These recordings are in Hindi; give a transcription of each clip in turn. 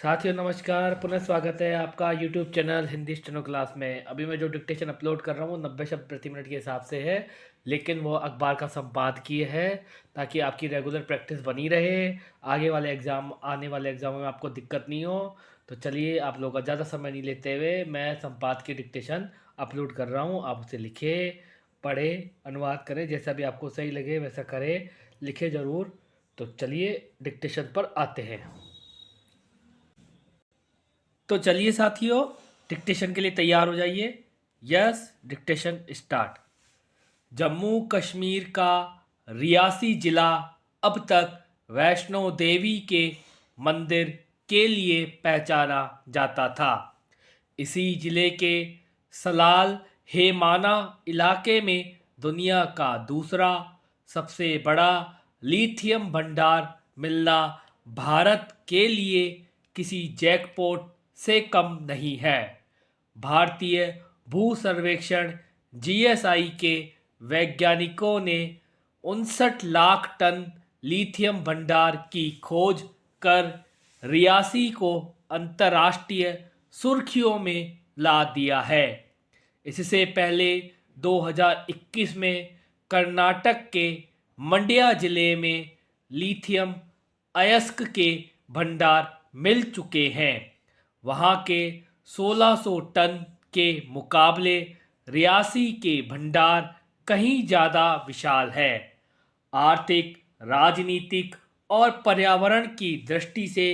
साथियों नमस्कार, पुनः स्वागत है आपका YouTube channel Hindi steno class में। अभी मैं जो डिक्टेशन अपलोड कर रहा हूँ वो 90 शब्द प्रति मिनट के हिसाब से है, लेकिन वो अखबार का संपादकीय है ताकि आपकी रेगुलर प्रैक्टिस बनी रहे, आने वाले एग्जामों में आपको दिक्कत नहीं हो। तो चलिए, आप लोगों का ज़्यादा समय नहीं लेते हुए मैं संपादकीय डिक्टेशन अपलोड कर रहा हूँ। आप उसे लिखें, पढ़ें, अनुवाद करें, जैसा भी आपको सही लगे वैसा करें, लिखें ज़रूर। तो चलिए डिक्टेशन पर आते हैं। तो चलिए साथियों, डिक्टेशन के लिए तैयार हो जाइए। Yes, dictation start. Jammu Kashmir का रियासी जिला अब तक वैष्णो देवी के मंदिर के लिए पहचाना जाता था। इसी जिले के सलाल हेमाना इलाके में दुनिया का दूसरा सबसे बड़ा लिथियम भंडार मिलना भारत के लिए किसी जैकपॉट से कम नहीं है। भारतीय भू सर्वेक्षण जीएसआई के वैज्ञानिकों ने 59 लाख टन लिथियम भंडार की खोज कर रियासी को अंतर्राष्ट्रीय सुर्खियों में ला दिया है। इससे पहले 2021 में कर्नाटक के मंड्या जिले में लिथियम अयस्क के भंडार मिल चुके हैं। वहां के 1600 टन के मुकाबले रियासी के भंडार कहीं ज़्यादा विशाल है। आर्थिक, राजनीतिक और पर्यावरण की दृष्टि से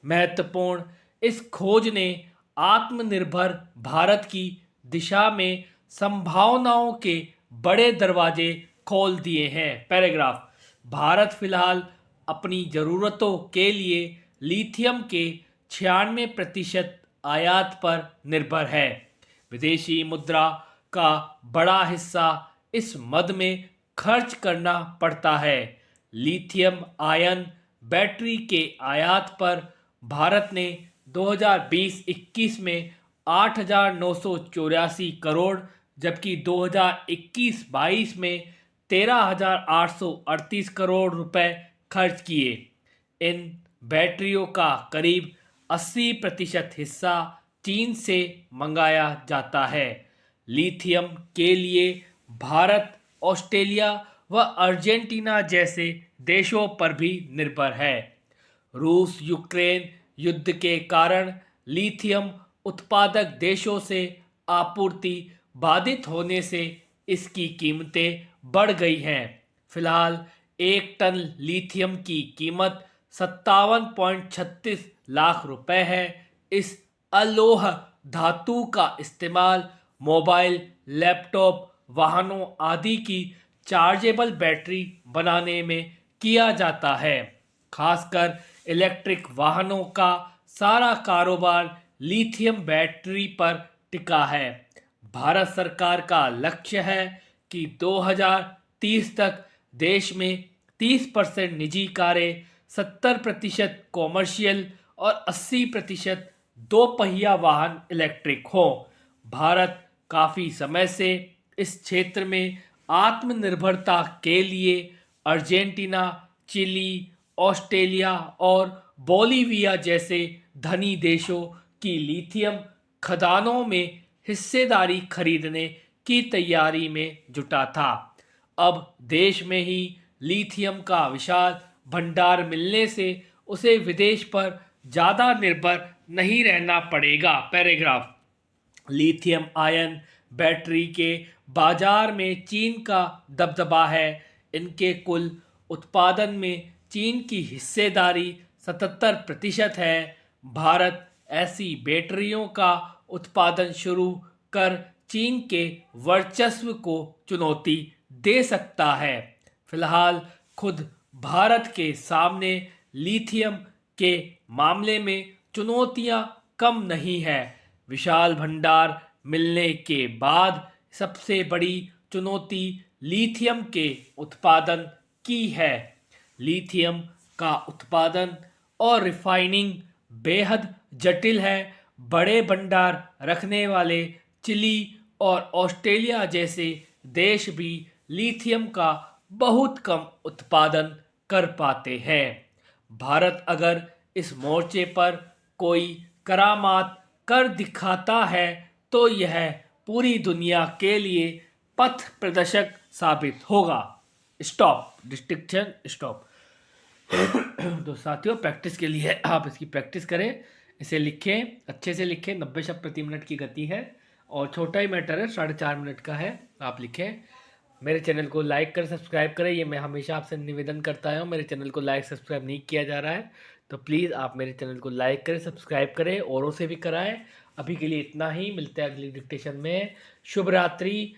महत्वपूर्ण इस खोज ने आत्मनिर्भर भारत की दिशा में संभावनाओं के बड़े दरवाजे खोल दिए हैं। पैराग्राफ। भारत फिलहाल अपनी ज़रूरतों के लिए लिथियम के 96% आयात पर निर्भर है। विदेशी मुद्रा का बड़ा हिस्सा इस मद में खर्च करना पड़ता है। लिथियम आयन बैटरी के आयात पर भारत ने 2020-21 में 8,984 करोड़, जबकि 2021-22 में 13,838 करोड़ रुपए खर्च किए। इन बैटरियों का करीब 80% हिस्सा चीन से मंगाया जाता है। लिथियम के लिए भारत, ऑस्ट्रेलिया व अर्जेंटीना जैसे देशों पर भी निर्भर है। रूस यूक्रेन युद्ध के कारण लिथियम उत्पादक देशों से आपूर्ति बाधित होने से इसकी कीमतें बढ़ गई हैं। फिलहाल 1 टन लिथियम की कीमत 57.36 लाख रुपए है। इस अलोह धातु का इस्तेमाल मोबाइल, लैपटॉप, वाहनों आदि की चार्जेबल बैटरी बनाने में किया जाता है। खासकर इलेक्ट्रिक वाहनों का सारा कारोबार लिथियम बैटरी पर टिका है। भारत सरकार का लक्ष्य है कि 2030 तक देश में 30% निजी कारें, 70% कॉमर्शियल और 80% दो पहिया वाहन इलेक्ट्रिक हों। भारत काफ़ी समय से इस क्षेत्र में आत्मनिर्भरता के लिए अर्जेंटीना, चिली, ऑस्ट्रेलिया और बोलीविया जैसे धनी देशों की लिथियम खदानों में हिस्सेदारी खरीदने की तैयारी में जुटा था। अब देश में ही लिथियम का विशाल भंडार मिलने से उसे विदेश पर ज़्यादा निर्भर नहीं रहना पड़ेगा। पैराग्राफ। लिथियम आयन बैटरी के बाजार में चीन का दबदबा है। इनके कुल उत्पादन में चीन की हिस्सेदारी 77% है। भारत ऐसी बैटरियों का उत्पादन शुरू कर चीन के वर्चस्व को चुनौती दे सकता है। फिलहाल खुद भारत के सामने लिथियम के मामले में चुनौतियां कम नहीं है। विशाल भंडार मिलने के बाद सबसे बड़ी चुनौती लिथियम के उत्पादन की है। लिथियम का उत्पादन और रिफाइनिंग बेहद जटिल है। बड़े भंडार रखने वाले चिली और ऑस्ट्रेलिया जैसे देश भी लिथियम का बहुत कम उत्पादन कर पाते हैं। भारत अगर इस मोर्चे पर कोई करामात कर दिखाता है तो यह पूरी दुनिया के लिए पथ प्रदर्शक साबित होगा। Stop, distinction stop. तो साथियों, प्रैक्टिस के लिए आप इसकी प्रैक्टिस करें, इसे लिखें, अच्छे से लिखें। 90 शब्द प्रति मिनट की गति है और छोटा ही मैटर है, 4.5 मिनट का है। आप लिखें। मेरे चैनल को लाइक करें, सब्सक्राइब करें, ये मैं हमेशा आपसे निवेदन करता हूँ। मेरे चैनल को लाइक सब्सक्राइब नहीं किया जा रहा है, तो प्लीज़ आप मेरे चैनल को लाइक करें, सब्सक्राइब करें, औरों से भी कराएं। अभी के लिए इतना ही, मिलते हैं अगली डिक्टेशन में। शुभ रात्रि,